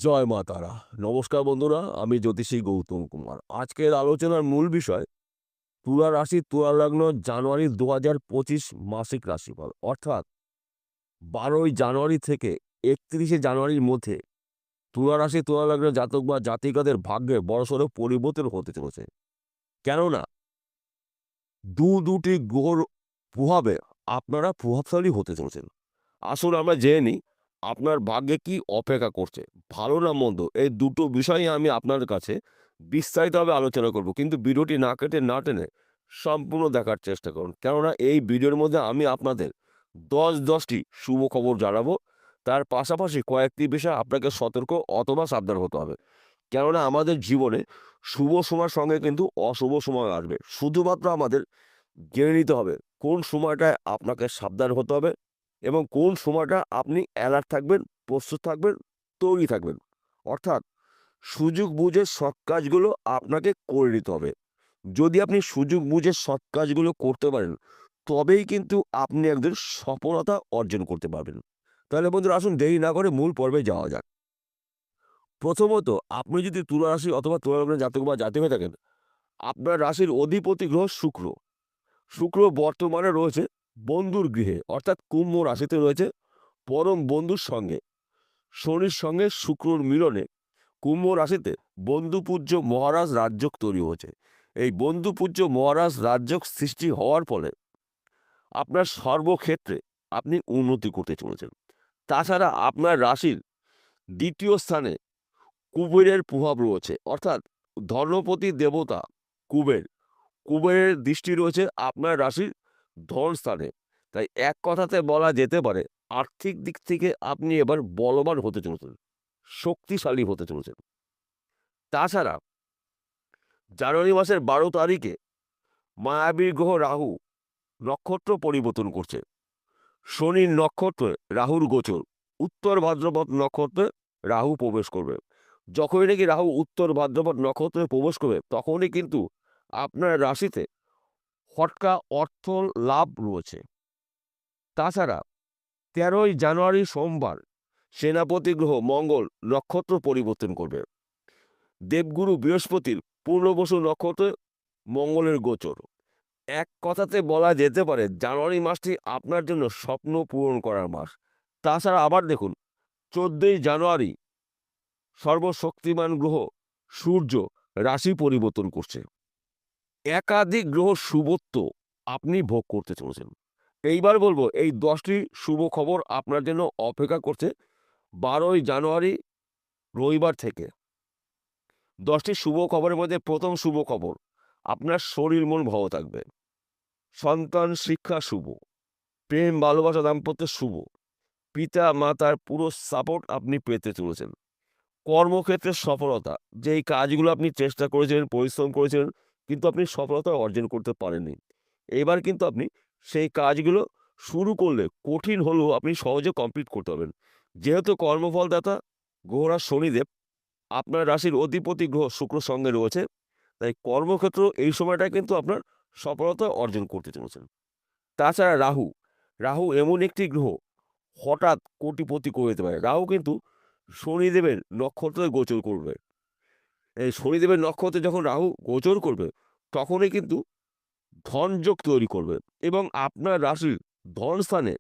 জয় মা তারা। নমস্কার বন্ধুরা, আমি জ্যোতিষী গৌতম কুমার। আজকের আলোচনার মূল বিষয় তুলা রাশি তুলা লগ্ন জানুয়ারি ২০২৫ মাসিক রাশিফল, অর্থাৎ ১২ই জানুয়ারি থেকে ৩১শে জানুয়ারির মধ্যে তুলা রাশি তুলা লগ্ন জাতক বা জাতিকাদের ভাগ্যে বড়সড় পরিবর্তন হতে চলেছে। কেননা দুটি গ্রহর প্রভাবে আপনারা প্রভাবশালী হতে চলেছেন। আসুন আমরা জেনে নিই আপনার ভাগ্যে কি অপেক্ষা করছে, ভালো না মন্দ। এই দুটো বিষয়ে আমি আপনার কাছে বিস্তারিতভাবে আলোচনা করব, কিন্তু ভিডিওটি না কেটে না টেনে সম্পূর্ণ দেখার চেষ্টা করুন। কেননা এই ভিডিওর মধ্যে আমি আপনাদের ১০টি শুভ খবর জানাবো। তার পাশাপাশি কয়েকটি বিষয় আপনাকে সতর্ক অথবা সাবধান হতে হবে। কেননা আমাদের জীবনে শুভ সময়ের সঙ্গে কিন্তু অশুভ সময় আসবে। শুধুমাত্র আমাদের জেনে নিতে হবে কোন সময়টায় আপনাকে সাবধান হতে হবে এবং কোন সময়টা আপনি অ্যালার্ট থাকবেন, প্রস্তুত থাকবেন, তৈরি থাকবেন। অর্থাৎ সুযোগ বুঝে সৎ কাজগুলো আপনাকে করে নিতে হবে। যদি আপনি সুযোগ বুঝে সৎ কাজগুলো করতে পারেন, তবেই কিন্তু আপনি একদিন সফলতা অর্জন করতে পারবেন। তাহলে বন্ধুরা, আসুন দেরি না করে মূল পর্বে যাওয়া যাক। প্রথমত, আপনি যদি তুলা রাশি অথবা তুলা লগ্নের জাতক বা জাতিক হয়ে থাকেন, আপনার রাশির অধিপতি গ্রহ শুক্র। শুক্র বর্তমানে রয়েছে বন্ধুর গৃহে, অর্থাৎ কুম্ভ রাশিতে রয়েছে পরম বন্ধুর সঙ্গে। শনির সঙ্গে শুক্রর মিলনে কুম্ভ রাশিতে বন্ধুপূজ্য মহারাজ রাজযোগ তৈরি হয়েছে। এই বন্ধুপূজ্য মহারাজ রাজযোগ সৃষ্টি হওয়ার ফলে আপনার সর্বক্ষেত্রে আপনি উন্নতি করতে চলেছেন। তাছাড়া আপনার রাশির দ্বিতীয় স্থানে কুবেরের প্রভাব রয়েছে, অর্থাৎ ধর্মপতি দেবতা কুবের। কুবেরের দৃষ্টি রয়েছে আপনার রাশির ধন স্থানে। তাই এক কথাতে বলা যেতে পারে আর্থিক দিক থেকে আপনি এবার বলবান হতে চলেছেন, শক্তিশালী হতে চলেছেন। তাছাড়া জানুয়ারি মাসের ১২ তারিখে মায়াবী গ্রহ রাহু নক্ষত্র পরিবর্তন করছে। শনির নক্ষত্রে রাহুর গোচর, উত্তর ভাদ্রপদ নক্ষত্রে রাহু প্রবেশ করবে। যখনই নাকি রাহু উত্তর ভাদ্রপদ নক্ষত্রে প্রবেশ করবে, তখনই কিন্তু আপনার রাশিতে ফটকা অর্থ লাভ রয়েছে। তাছাড়া ১৩ই জানুয়ারি সোমবার সেনাপতি গ্রহ মঙ্গল নক্ষত্র পরিবর্তন করবে। দেবগুরু বৃহস্পতির পূর্ণবসু নক্ষত্রে মঙ্গলের গোচর। এক কথাতে বলা যেতে পারে জানুয়ারি মাসটি আপনার জন্য স্বপ্ন পূরণ করার মাস। তাছাড়া আবার দেখুন, ১৪ই জানুয়ারি সর্বশক্তিমান গ্রহ সূর্য রাশি পরিবর্তন করছে। একাধিক গ্রহ শুভত্ব আপনি ভোগ করতে চলেছেন। এইবার বলবো এই ১০টি শুভ খবর আপনার জন্য অপেক্ষা করছে ১২ই জানুয়ারি রবিবার থেকে। ১০টি শুভ খবরের মধ্যে প্রথম শুভ খবর, আপনার শরীর মন ভালো থাকবে। সন্তান শিক্ষা শুভ, প্রেম ভালোবাসা দাম্পত্য শুভ, পিতা মাতার পুরো সাপোর্ট আপনি পেতে চলেছেন। কর্মক্ষেত্রে সফলতা, যেই কাজগুলো আপনি চেষ্টা করেছিলেন, পরিশ্রম করেছিলেন, কিন্তু আপনি সফলতা অর্জন করতে পারেননি, এবার কিন্তু আপনি সেই কাজগুলো শুরু করলে কঠিন হলেও আপনি সহজে কমপ্লিট করতে পারবেন। যেহেতু কর্মফলদাতা গ্রহরা শনিদেব আপনার রাশির অধিপতি গ্রহ শুক্র সঙ্গে রয়েছে, তাই কর্মক্ষেত্র এই সময়টা কিন্তু আপনার সফলতা অর্জন করতে চলেছেন। তাছাড়া রাহু, রাহু এমন একটি গ্রহ হঠাৎ কোটিপতি করে দিতে পারে। রাহু কিন্তু শনিদেবের নক্ষত্রে গোচর করবে। এই শনিদেবের নক্ষত্রে যখন রাহু গোচর করবে, তখনই কিন্তু ধনযোগ তৈরি করবে এবং আপনার রাশির ধন স্থানে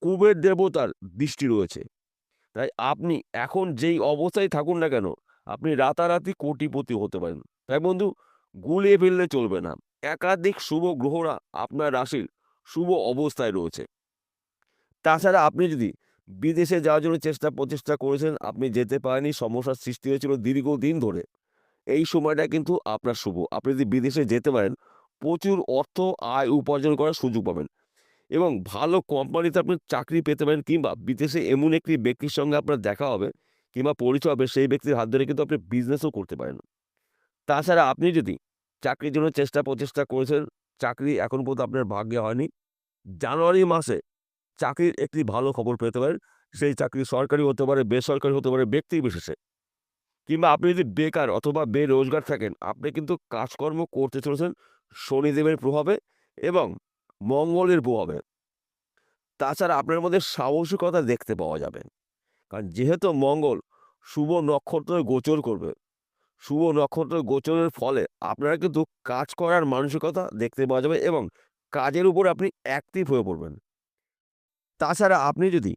কুবের দেবতার দৃষ্টি রয়েছে। তাই আপনি এখন যেই অবস্থায় থাকুন না কেন, আপনি রাতারাতি কোটিপতি হতে পারেন। তাই বন্ধু, গুলিয়ে ফেললে চলবে না। একাধিক শুভ গ্রহরা আপনার রাশির শুভ অবস্থায় রয়েছে। তাছাড়া আপনি যদি বিদেশে যাওয়ার জন্য প্রচেষ্টা করেছেন, আপনি যেতে পারেননি, সমস্যার সৃষ্টি হয়েছিল দীর্ঘদিন ধরে, এই সময়টা কিন্তু আপনার শুভ। আপনি যদি বিদেশে যেতে পারেন, প্রচুর অর্থ আয় উপার্জন করার সুযোগ পাবেন এবং ভালো কোম্পানিতে আপনি চাকরি পেতে পারেন, কিংবা বিদেশে এমন একটি ব্যক্তির সঙ্গে আপনার দেখা হবে কিংবা পরিচয় হবে, সেই ব্যক্তির হাত ধরে কিন্তু আপনি বিজনেসও করতে পারেন। তাছাড়া আপনি যদি চাকরির জন্য প্রচেষ্টা করেছেন, চাকরি এখন পর্যন্ত আপনার ভাগ্যে হয়নি, জানুয়ারি মাসে চাকরির একটি ভালো খবর পেতে পারেন। সেই চাকরি সরকারি হতে পারে, বেসরকারি হতে পারে, ব্যক্তি বিশেষে। কিংবা আপনি যদি বেকার অথবা বেরোজগার থাকেন, আপনি কিন্তু কাজকর্ম করতে চলেছেন শনিদেবের প্রভাবে এবং মঙ্গলের প্রভাবে। তাছাড়া আপনার মধ্যে সাহসিকতা দেখতে পাওয়া যাবে, কারণ যেহেতু মঙ্গল শুভ নক্ষত্রে গোচর করবে। শুভ নক্ষত্র গোচরের ফলে আপনারা কিন্তু কাজ করার মানসিকতা দেখতে পাওয়া যাবে এবং কাজের উপর আপনি অ্যাক্টিভ হয়ে পড়বেন। তাছাড়া আপনি যদি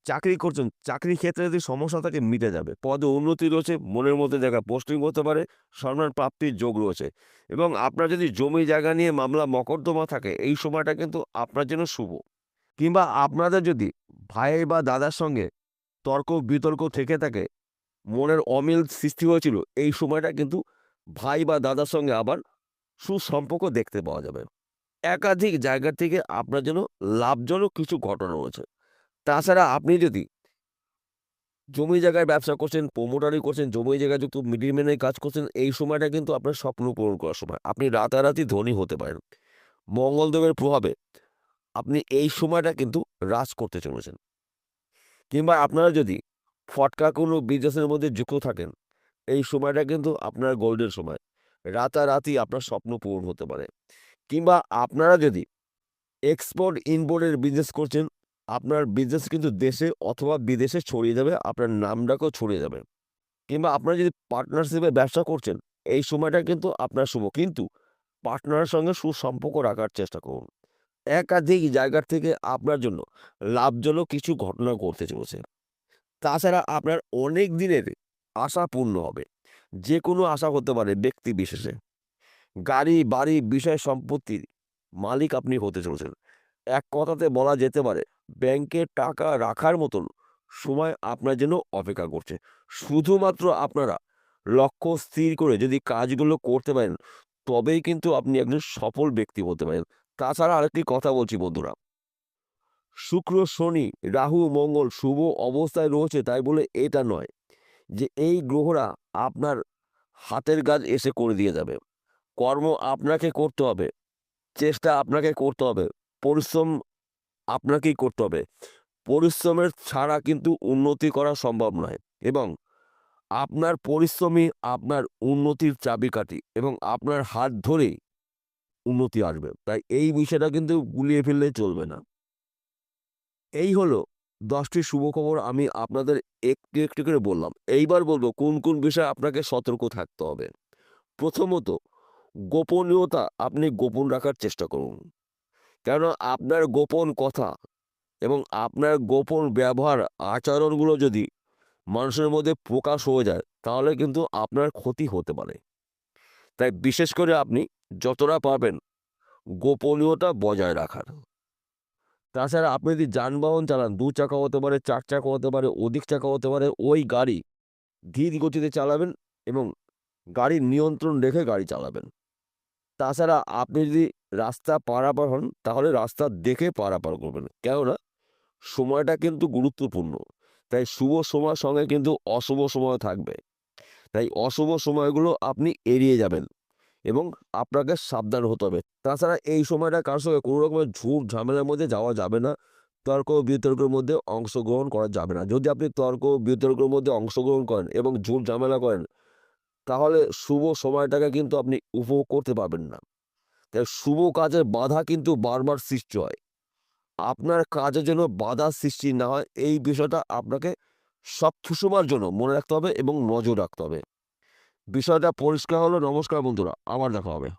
চাকরি করছেন, চাকরির ক্ষেত্রে যদি সমস্যা থাকে মিটে যাবে। পদে উন্নতি রয়েছে, মনের মধ্যে জায়গা পোস্টিং হতে পারে, সম্মান প্রাপ্তির যোগ রয়েছে এবং আপনার যদি জমি জায়গা নিয়ে মামলা মকদ্দমা থাকে এই সময়টা কিন্তু আপনার জন্য শুভ। কিংবা আপনাদের যদি ভাই বা দাদার সঙ্গে তর্ক বিতর্ক থেকে থাকে, মনের অমিল সৃষ্টি হয়েছিল, এই সময়টা কিন্তু ভাই বা দাদার সঙ্গে আবার সুসম্পর্ক দেখতে পাওয়া যাবে। একাধিক জায়গা থেকে আপনার জন্য লাভজনক কিছু ঘটনা রয়েছে। তাছাড়া আপনি যদি জমি জায়গায় ব্যবসা করছেন, প্রমোটারি করছেন, জমি জায়গায় যুক্ত মিডলম্যানের কাজ করছেন, এই সময়টা কিন্তু আপনার স্বপ্ন পূরণ করার সময়। আপনি রাতারাতি ধনী হতে পারেন। মঙ্গলদেবের প্রভাবে আপনি এই সময়টা কিন্তু রাজ করতে চলেছেন। কিংবা আপনারা যদি ফটকা কোনো বিজনেসের মধ্যে যুক্ত থাকেন, এই সময়টা কিন্তু আপনার গোল্ডেন সময়। রাতারাতি আপনার স্বপ্ন পূরণ হতে পারে। কিংবা আপনারা যদি এক্সপোর্ট ইম্পোর্টের বিজনেস করছেন, আপনার বিজনেস কিন্তু দেশে অথবা বিদেশে ছড়িয়ে যাবে, আপনার নামডাকও ছড়িয়ে যাবে। কিংবা আপনারা যদি পার্টনারশিপে ব্যবসা করছেন, এই সময়টা কিন্তু আপনার শুভ। কিন্তু পার্টনারের সঙ্গে সুসম্পর্ক রাখার চেষ্টা করুন। একাধিক জায়গার থেকে আপনার জন্য লাভজনক কিছু ঘটনা ঘটতে চলেছে। তাছাড়া আপনার অনেক দিনের আশা পূর্ণ হবে। যে কোনো আশা হতে পারে ব্যক্তি বিশেষে। গাড়ি, বাড়ি, বিষয় সম্পত্তির মালিক আপনি হতে চলেছেন। এক কথাতে বলা যেতে পারে ব্যাংকে টাকা রাখার মতন সময় আপনার জন্য অপেক্ষা করছে। শুধুমাত্র আপনারা লক্ষ্য স্থির করে যদি কাজগুলো করতে পারেন, তবেই কিন্তু আপনি একজন সফল ব্যক্তি হতে পারেন। তাছাড়া আরেকটি কথা বলছি বন্ধুরা, শুক্র, শনি, রাহু, মঙ্গল শুভ অবস্থায় রয়েছে তাই বলে এটা নয় যে এই গ্রহরা আপনার হাতের কাজ এসে করে দিয়ে যাবে। কর্ম আপনাকে করতে হবে, চেষ্টা আপনাকে করতে হবে, পরিশ্রম আপনাকেই করতে হবে। পরিশ্রমের ছাড়া কিন্তু উন্নতি করা সম্ভব নয় এবং আপনার পরিশ্রমই আপনার উন্নতির চাবিকাঠি এবং আপনার হাত ধরেই উন্নতি আসবে। তাই এই বিষয়টা কিন্তু গুলিয়ে ফেললে চলবে না। এই হলো ১০ টি শুভ খবর আমি আপনাদের একটু, একটু করে বললাম। এইবার বলব কোন, কোন বিষয়ে আপনাকে সতর্ক থাকতে হবে। প্রথমত, গোপনীয়তা আপনি গোপন রাখার চেষ্টা করুন। কেননা আপনার গোপন কথা এবং আপনার গোপন ব্যবহার, আচরণগুলো যদি মানুষের মধ্যে প্রকাশ হয়ে যায়, তাহলে কিন্তু আপনার ক্ষতি হতে পারে। তাই বিশেষ করে আপনি যতটা পারবেন গোপনীয়তা বজায় রাখার। তাছাড়া আপনি যদি যানবাহন চালান, ২ চাকা হতে পারে, ৪ চাকা হতে পারে, অধিক চাকা হতে পারে, ওই গাড়ি ধীর গতিতে চালাবেন এবং গাড়ির নিয়ন্ত্রণ রেখে গাড়ি চালাবেন। তাছাড়া আপনি যদি রাস্তা পারাপার হন, তাহলে রাস্তা দেখে পারাপার করবেন। কেননা সময়টা কিন্তু গুরুত্বপূর্ণ। তাই শুভ সময়ের সঙ্গে কিন্তু অশুভ সময় থাকবে। তাই অশুভ সময়গুলো আপনি এড়িয়ে যাবেন এবং আপনাকে সাবধান হতে হবে। তাছাড়া এই সময়টা কারো সঙ্গে কোনো রকমের ঝুট ঝামেলার মধ্যে যাওয়া যাবে না। তর্ক বিতর্কের মধ্যে অংশগ্রহণ করা যাবে না। যদি আপনি তর্ক বিতর্কের মধ্যে অংশগ্রহণ করেন এবং ঝুট ঝামেলা করেন, তাহলে শুভ সময়টাকে কিন্তু আপনি উপভোগ করতে পারবেন না। তাই শুভ কাজের বাধা কিন্তু বারবার সৃষ্টি হয়। আপনার কাজের জন্য বাধা সৃষ্টি না হয় এই বিষয়টা আপনাকে সবসময়ের জন্য মনে রাখতে হবে এবং নজর রাখতে হবে। বিষয়টা পরিষ্কার হলো। নমস্কার বন্ধুরা, আবার দেখা হবে।